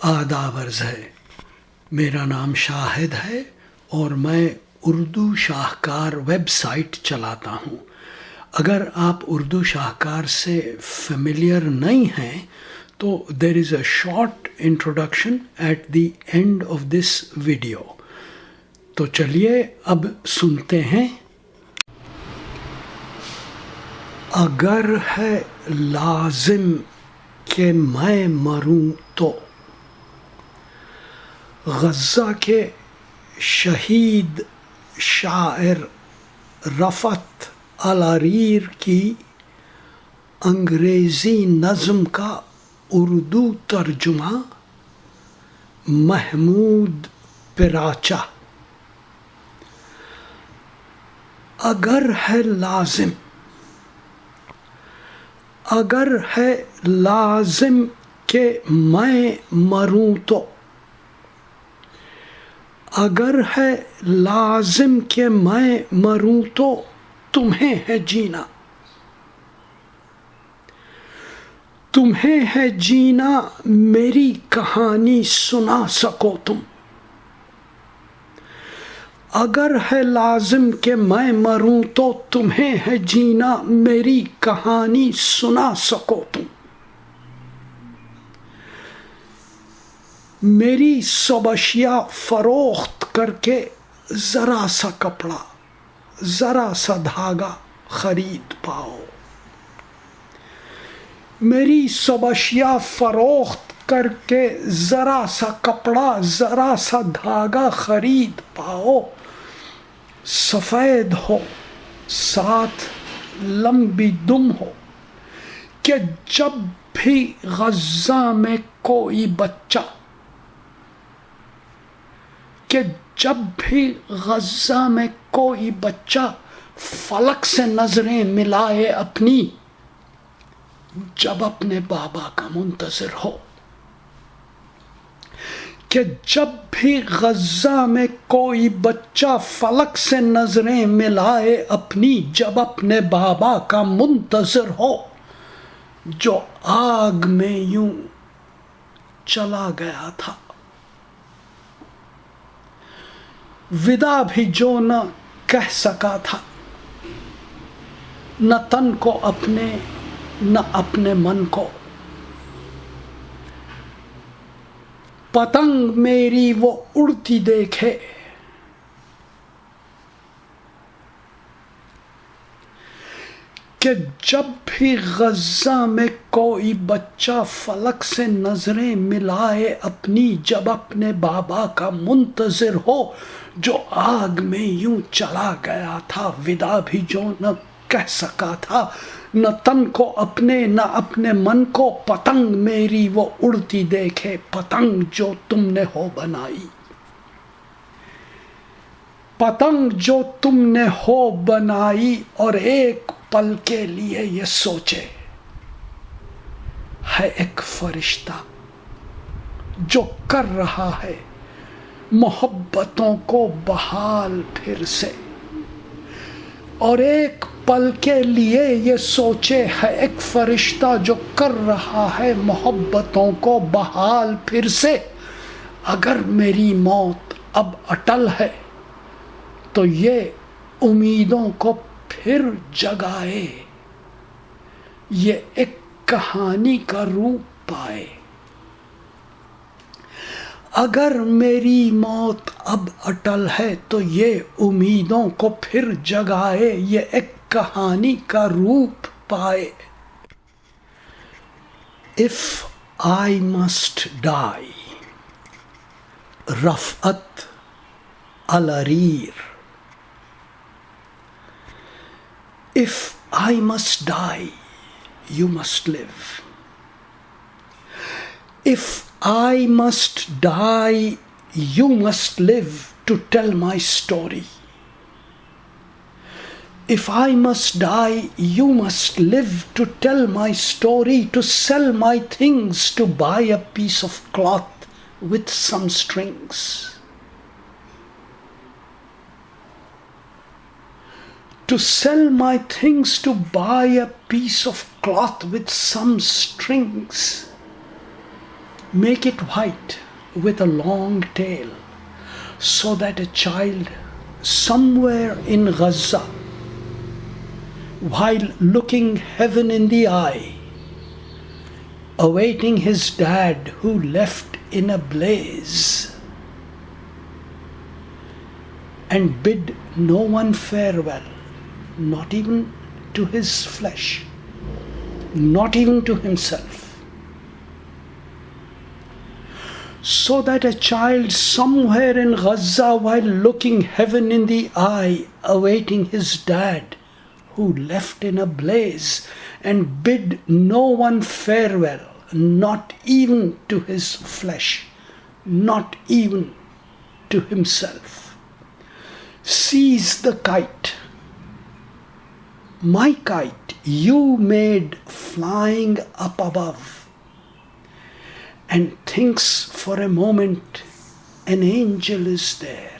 آداب عرض ہے. میرا نام شاہد ہے اور میں اردو شاہکار ویب سائٹ چلاتا ہوں. اگر آپ اردو شاہکار سے فیملیئر نہیں ہیں تو there is a short introduction at the end of this video. تو چلیے اب سنتے ہیں. اگر ہے لازم کہ میں مروں تو غزہ کے شہید شاعر رفعت الحریر کی انگریزی نظم کا اردو ترجمہ محمود پراچا. اگر ہے لازم، اگر ہے لازم کہ میں مروں تو، اگر ہے لازم کہ میں مروں تو تمہیں ہے جینا، تمہیں ہے جینا میری کہانی سنا سکو تم. اگر ہے لازم کہ میں مروں تو تمہیں ہے جینا میری کہانی سنا سکو تم. میری سب اشیاء فروخت کر کے ذرا سا کپڑا، ذرا سا دھاگا خرید پاؤ. میری سب اشیاء فروخت کر کے ذرا سا کپڑا، ذرا سا دھاگا خرید پاؤ. سفید ہو ساتھ لمبی دم ہو کہ جب بھی غزہ میں کوئی بچہ، کہ جب بھی غزہ میں کوئی بچہ فلک سے نظریں ملائے اپنی، جب اپنے بابا کا منتظر ہو. کہ جب بھی غزہ میں کوئی بچہ فلک سے نظریں ملائے اپنی، جب اپنے بابا کا منتظر ہو. جو آگ میں یوں چلا گیا تھا، وداع بھی جو نہ کہہ سکا تھا، نہ تن کو اپنے نہ اپنے من کو. پتنگ میری وہ اڑتی دیکھے، کہ جب بھی غزہ میں کوئی بچہ فلک سے نظریں ملائے اپنی، جب اپنے بابا کا منتظر ہو. جو آگ میں یوں چلا گیا تھا، وداع بھی جو نہ کہہ سکا تھا، نہ تن کو اپنے نہ اپنے من کو. پتنگ میری وہ اڑتی دیکھے، پتنگ جو تم نے ہو بنائی، پتنگ جو تم نے ہو بنائی. اور ایک پل کے لیے یہ سوچے ہے ایک فرشتہ جو کر رہا ہے محبتوں کو بحال پھر سے. اور ایک پل کے لیے یہ سوچے ہے ایک فرشتہ جو کر رہا ہے محبتوں کو بحال پھر سے. اگر میری موت اب اٹل ہے تو یہ امیدوں کو پھر جگائے، یہ ایک کہانی کا روپ پائے. اگر میری موت اب اٹل ہے تو یہ امیدوں کو پھر جگائے، یہ ایک کہانی کا روپ پائے. If I must die، Rifat الحریر. If I must die، you must live. If I must die، you must live to tell my story. If I must die، you must live to tell my story, to sell my things, to buy a piece of cloth with some strings. To sell my things, to buy a piece of cloth with some strings. Make it white with a long tail, so that a child somewhere in Gaza, while looking heaven in the eye, awaiting his dad who left in a blaze, and bid no one farewell, not even to his flesh, not even to himself. So that a child somewhere in Gaza, while looking heaven in the eye, awaiting his dad who left in a blaze, and bid no one farewell, not even to his flesh, not even to himself, sees the kite, my kite you made flying up above, and thinks for a moment an angel is there.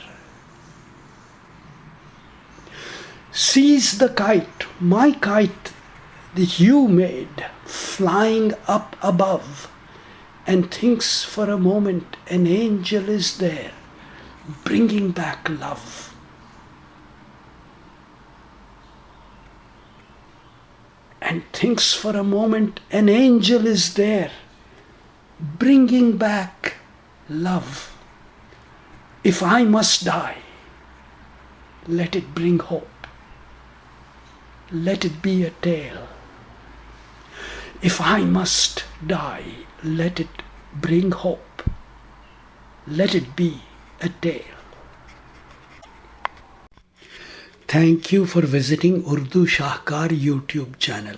Sees the kite, my kite that you made, flying up above, and thinks for a moment an angel is there, bringing back love. And thinks for a moment an angel is there, bringing back love. If I must die, let it bring hope. Let it be a tale. If I must die, let it bring hope. Let it be a tale. Thank you for visiting Urdu Shahkar YouTube channel.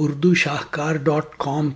urdushahkar.com